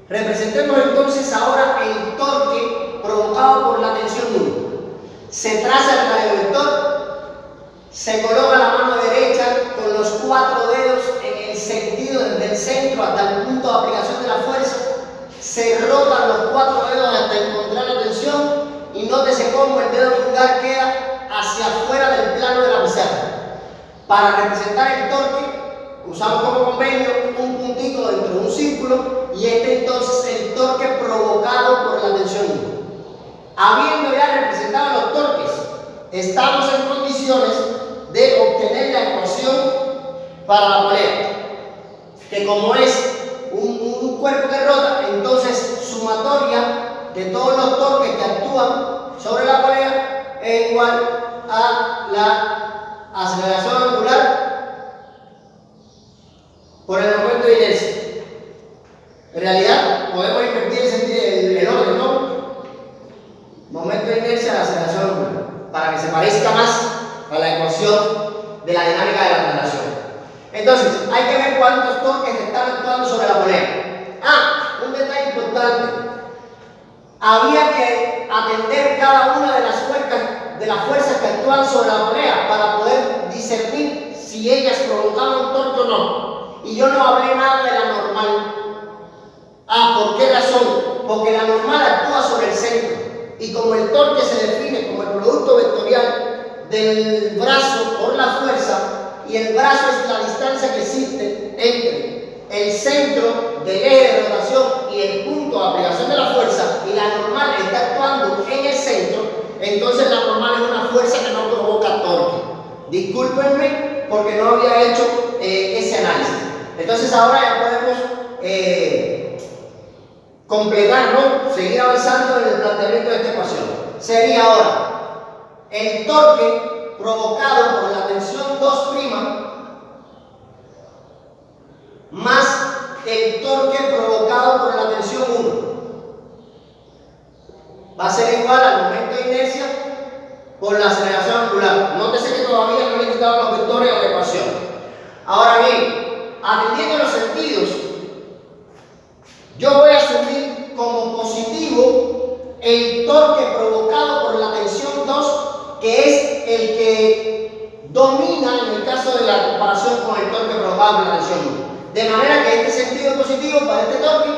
Representemos entonces ahora el torque provocado por la tensión 1. Se traza el radiovector, se coloca la mano derecha con los 4 dedos en el sentido desde el centro hasta el punto de aplicación de la fuerza, se rotan los 4 dedos hasta encontrar la tensión y nótese cómo el dedo pulgar queda hacia afuera del plano de la pizarra. Para representar el torque usamos como convenio un puntico dentro de un círculo y entonces el torque provocado por la tensión 1. Habiendo ya representado los torques, estamos en condiciones de obtener la ecuación para la polea, que como es un cuerpo que rota, entonces sumatoria de todos los torques que actúan sobre la polea es igual a la aceleración angular por el momento de inercia. En realidad podemos invertir el orden, ¿no? Momento de inercia a la aceleración angular, para que se parezca más a la ecuación de la dinámica de la traslación. Entonces, hay que ver cuántos torques están actuando sobre la polea. Un detalle importante. Había que atender cada una de las fuerzas que actúan sobre la polea para poder discernir si ellas provocaban un torque o no. Y yo no hablé nada de la normal. ¿Por qué razón? Porque la normal actúa sobre el centro. Y como el torque se define como el producto vectorial del brazo por la fuerza, y el brazo es la distancia que existe entre el centro del eje de rotación y el punto de aplicación de la fuerza, y la normal está actuando en el centro, entonces la normal es una fuerza que no provoca torque. Discúlpenme porque no había hecho ese análisis. Entonces ahora ya podemos completar, ¿no? Seguir avanzando en el planteamiento de esta ecuación. Sería ahora el torque provocado por la tensión 2' más el torque provocado por la tensión 1. Va a ser igual al momento de inercia por la aceleración angular. Nótese que todavía no le he quitado los vectores a la ecuación. Ahora bien, atendiendo los sentidos, yo voy a asumir como positivo el torque provocado por la tensión 2, que es el que domina en el caso de la comparación con el torque provocado por la tensión 1. De manera que este sentido es positivo para este torque,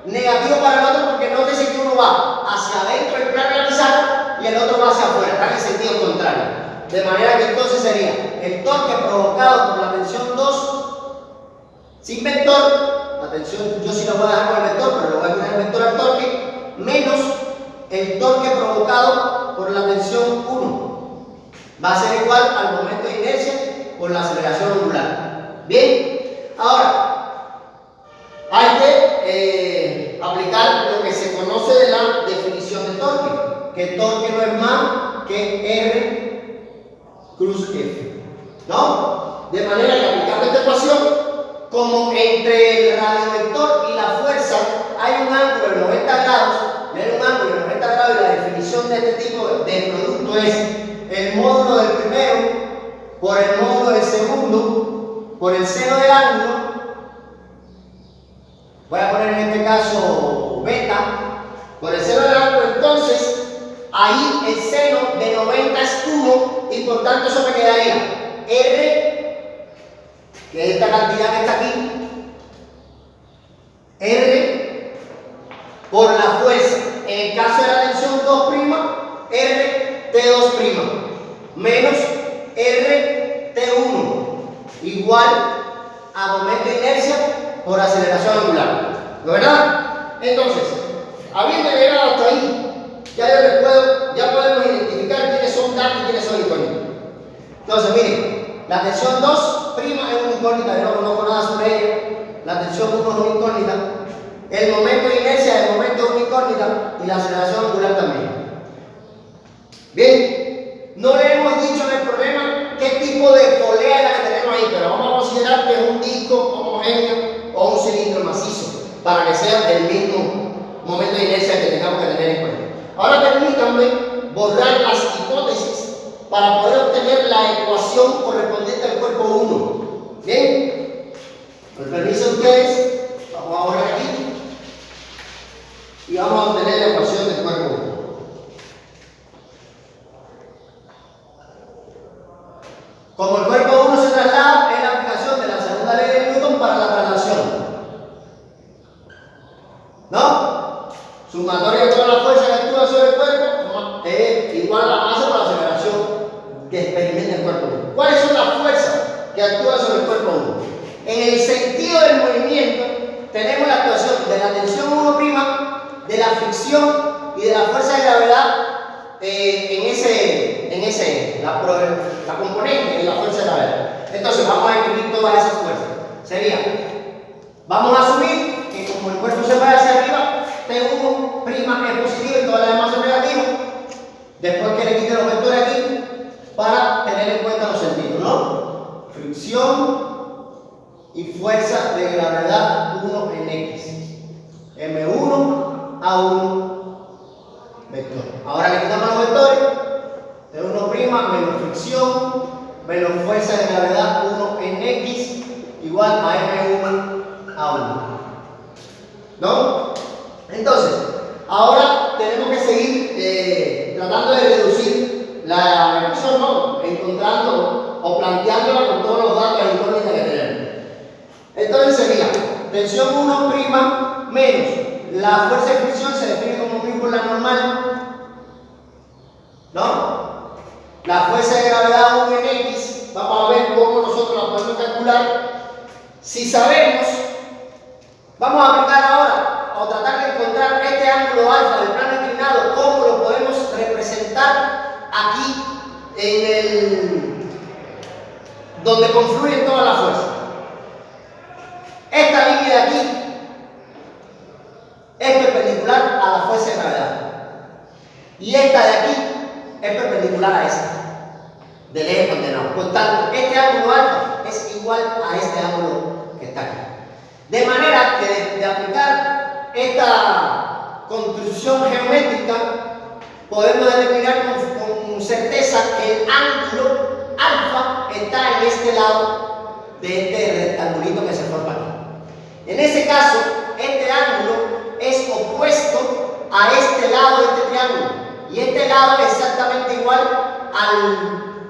negativo para el otro, porque nótese que uno va hacia adentro del plano de la pizarra y el otro va hacia afuera, está en el sentido contrario. De manera que entonces sería el torque provocado por la tensión 2 sin vector. La tensión, yo sí lo voy a dejar con el vector, pero le voy a poner el vector al torque, menos el torque provocado por la tensión 1. Va a ser igual al momento de inercia por la aceleración angular. Bien, ahora hay que aplicar lo que se conoce de la definición de torque, que torque no es más que R cruz F, ¿no? De manera que aplicando esta ecuación, como entre el radiovector y la fuerza hay un ángulo de 90 grados, y la definición de este tipo de producto es el módulo del primero por el módulo del segundo por el seno del ángulo. Voy a poner en este caso beta por el seno del ángulo. Entonces ahí el seno de 90 es 1 y por tanto eso me quedaría R, que es esta cantidad que está aquí, R por la fuerza. En el caso de la tensión 2', R T2', menos R T1, igual a momento de inercia por aceleración angular. ¿No es verdad? Entonces, habiendo llegado hasta ahí, ya podemos identificar quiénes son datos y quiénes son incógnitas. Entonces, miren, la tensión 2' es una incógnita, yo no conozco nada sobre ella. La tensión 1 es una incógnita. El momento de inercia, el momento es una incógnita, y la aceleración angular también. Bien, no le hemos dicho en el problema qué tipo de polea es la que tenemos ahí, pero vamos a considerar que es un disco homogéneo o un cilindro macizo, para que sea del mismo momento de inercia que tengamos que tener en cuenta. Ahora permítanme borrar las hipótesis para poder obtener la ecuación correspondiente al cuerpo 1. Bien, con permiso de ustedes, vamos a borrar aquí. y vamos a obtener la ecuación del cuerpo 1. Como el cuerpo 1 se traslada, es la aplicación de la segunda ley de Newton para la traslación. ¿No? Sumatoria de todas las fuerzas que actúan sobre el cuerpo es igual a la masa por la aceleración que experimenta el cuerpo 1. ¿Cuáles son las fuerzas que actúan sobre el cuerpo 1? En el sentido del movimiento, tenemos la actuación de la tensión 1', de la fricción y de la fuerza de gravedad la componente de la fuerza de gravedad. Entonces vamos a escribir todas esas fuerzas. Sería, vamos a asumir que como el cuerpo se va hacia arriba, T1' es positivo y todas las demás son negativas. Después que le quite los vectores aquí, para tener en cuenta los sentidos, ¿no? Fricción y fuerza de gravedad 1 en X. M1 a 1 vector. Ahora le quitamos los vectores. T1' menos fricción menos fuerza de gravedad 1 en X igual a M1 a 1. ¿No? Entonces, ahora tenemos que seguir tratando de reducir la ecuación, ¿no? Encontrando o planteándola con todos los datos e incógnitas que tenemos. Entonces sería tensión 1' menos la fuerza de fricción se define como μ por la normal, ¿no? La fuerza de gravedad 1 en X, vamos a ver cómo nosotros la podemos calcular. Si sabemos, vamos a aplicar ahora o tratar de encontrar este ángulo alfa del plano inclinado, cómo lo podemos representar aquí donde confluyen todas las fuerzas. Esta línea de aquí es perpendicular a la fuerza de gravedad y esta de aquí es perpendicular a esta del eje condenado. Por tanto, este ángulo alfa es igual a este ángulo que está aquí. De manera que de aplicar esta construcción geométrica podemos determinar con certeza que el ángulo alfa está en este lado de este rectangulito que se forma aquí. En ese caso, este ángulo es opuesto a este lado de este triángulo. Y este lado es exactamente igual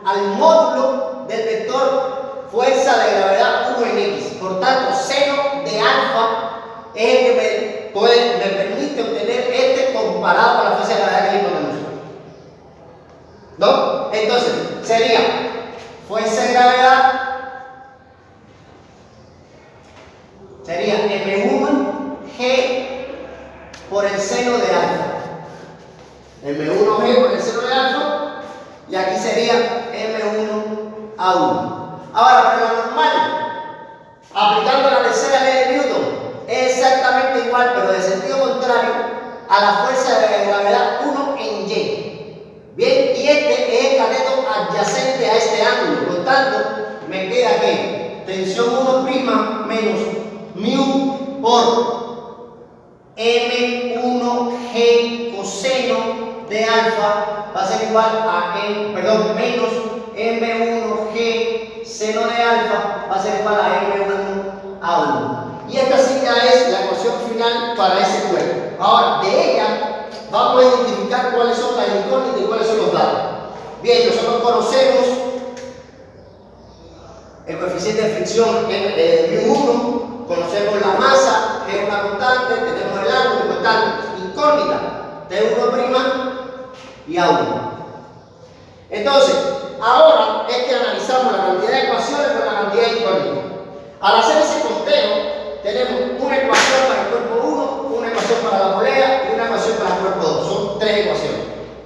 al módulo del vector fuerza de gravedad 1 en X. Por tanto, seno de alfa es el que me permite obtener este comparado con la fuerza de gravedad que encontramos. ¿No? Entonces, sería fuerza de gravedad sería M1G por el seno de alfa. M1G por el seno de alfa y aquí sería M1 a 1. Ahora, para lo normal, aplicando la tercera ley de Newton, es exactamente igual, pero de sentido contrario a la fuerza de gravedad 1 en Y. Bien, y este es el cateto adyacente a este ángulo. Por tanto, me queda que tensión 1' menos μ por M1G coseno de alfa va a ser igual a menos M1G seno de alfa va a ser igual a M1 a 1. Y esta sí ya es la ecuación final para ese cuerpo. Ahora, de ella vamos a identificar cuáles son las incógnitas y cuáles son los datos. Bien, nosotros conocemos el coeficiente de fricción μ1, conocemos la masa, que es una constante, tenemos el ángulo constante, incógnita, T1' y A1. Entonces, ahora es que analizamos la cantidad de ecuaciones con la cantidad de incógnitas. Al hacer ese conteo, tenemos una ecuación para el cuerpo 1, una ecuación para la polea y una ecuación para el cuerpo 2. Son 3 ecuaciones.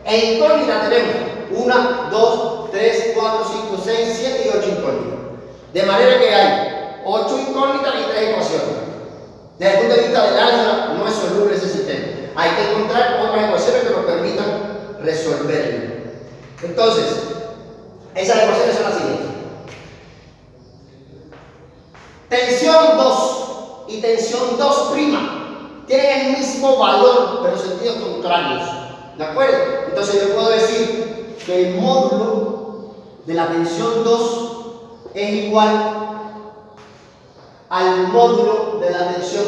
En incógnita tenemos 1, 2, 3, 4, 5, 6, 7 y 8 incógnitas. De manera que hay 8 incógnitas y 3 ecuaciones. Desde el punto de vista del álgebra, no es soluble ese sistema. Hay que encontrar otras ecuaciones que nos permitan resolverlo. Entonces, esas ecuaciones son las siguientes. Tensión 2 y tensión 2' tienen el mismo valor, pero sentidos contrarios. ¿De acuerdo? Entonces yo puedo decir que el módulo de la tensión 2 es igual al módulo de la tensión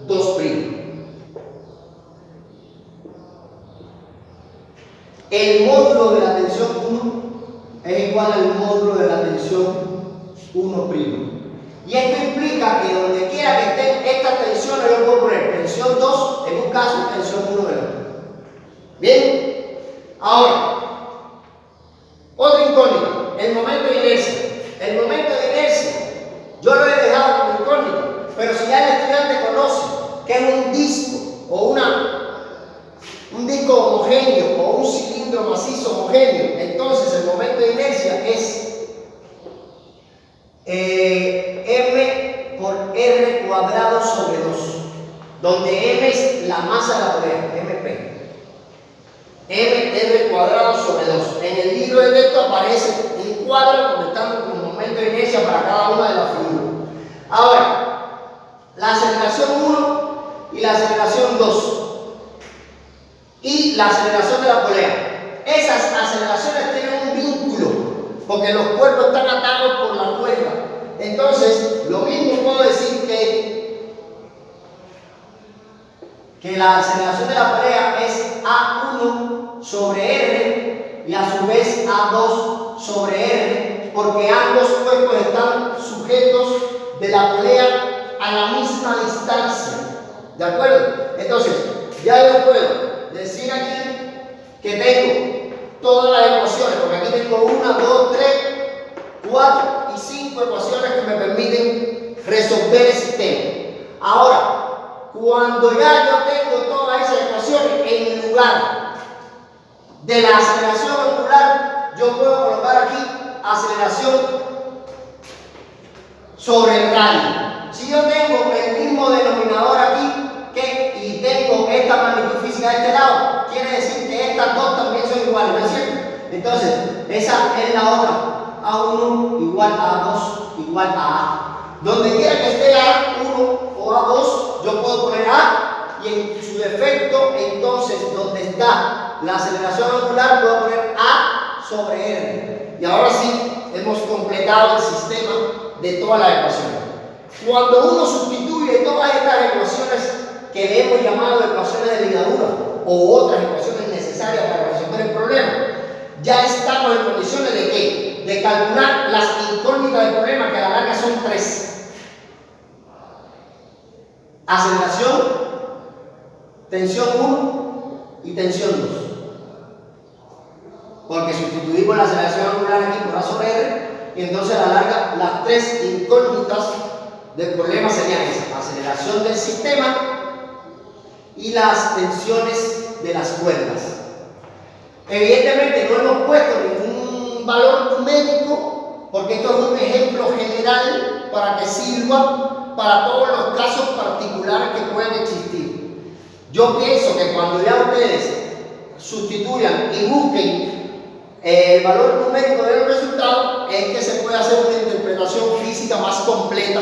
2'. el módulo de la tensión 1 es igual al módulo de la tensión 1'. Y esto implica que donde quiera que estén estas tensiones, yo puedo poner tensión 2 en un caso y tensión 1 en otro. Bien, ahora, otra incógnita, el momento de inercia. El momento de inercia, yo lo he dejado como incógnita, pero si ya el estudiante conoce que es un disco o un disco homogéneo o un cilindro macizo homogéneo, entonces el momento de inercia es M por R cuadrado sobre 2, donde M es la masa de la polea, MP. M/R cuadrado sobre 2. En el libro de texto aparece un cuadro donde estamos con momento de inercia para cada una de las figuras. Ahora, la aceleración 1 y la aceleración 2 y la aceleración de la polea. Esas aceleraciones tienen un vínculo porque los cuerpos están atados por la cuerda. Entonces, lo mismo puedo decir que la aceleración de la polea es A1 sobre R y a su vez A2 sobre R, porque ambos cuerpos están sujetos de la polea a la misma distancia. ¿De acuerdo? Entonces, ya yo puedo decir aquí que tengo todas las ecuaciones, porque aquí tengo 1, 2, 3, 4 y 5 ecuaciones que me permiten resolver el sistema. Ahora, cuando ya yo tengo todas esas ecuaciones, en lugar de la aceleración angular, yo puedo colocar aquí aceleración sobre el radio. Si yo tengo el mismo denominador aquí y tengo esta magnitud física de este lado, quiere decir que estas dos también son iguales, ¿no es cierto? Entonces, esa es la otra. A1 igual a A2 igual a A. Donde quiera que esté A1 o A2, yo puedo poner A y en su defecto, entonces, donde está la aceleración angular, puedo poner A sobre R. Y ahora sí, hemos completado el sistema de todas las ecuaciones. Cuando uno sustituye todas estas ecuaciones que le hemos llamado ecuaciones de ligadura o otras ecuaciones necesarias para resolver el problema, ya estamos en condiciones de ¿qué? De calcular las incógnitas del problema, que a la larga son 3. Aceleración, tensión 1 y tensión 2. Porque sustituimos la aceleración angular aquí por A sobre R, y entonces a la larga las 3 incógnitas del problema serían esa: aceleración del sistema y las tensiones de las cuerdas. Evidentemente no hemos puesto ningún valor numérico, porque esto es un ejemplo general para que sirva para todos los casos particulares que puedan existir. Yo pienso que cuando ya ustedes sustituyan y busquen el valor numérico de los resultados, es que se puede hacer una interpretación física más completa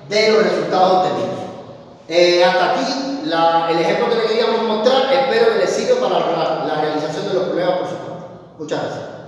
de los resultados obtenidos. Hasta aquí el ejemplo que le queríamos mostrar. Espero que les sirva para la realización de los problemas, por supuesto. Muchas gracias.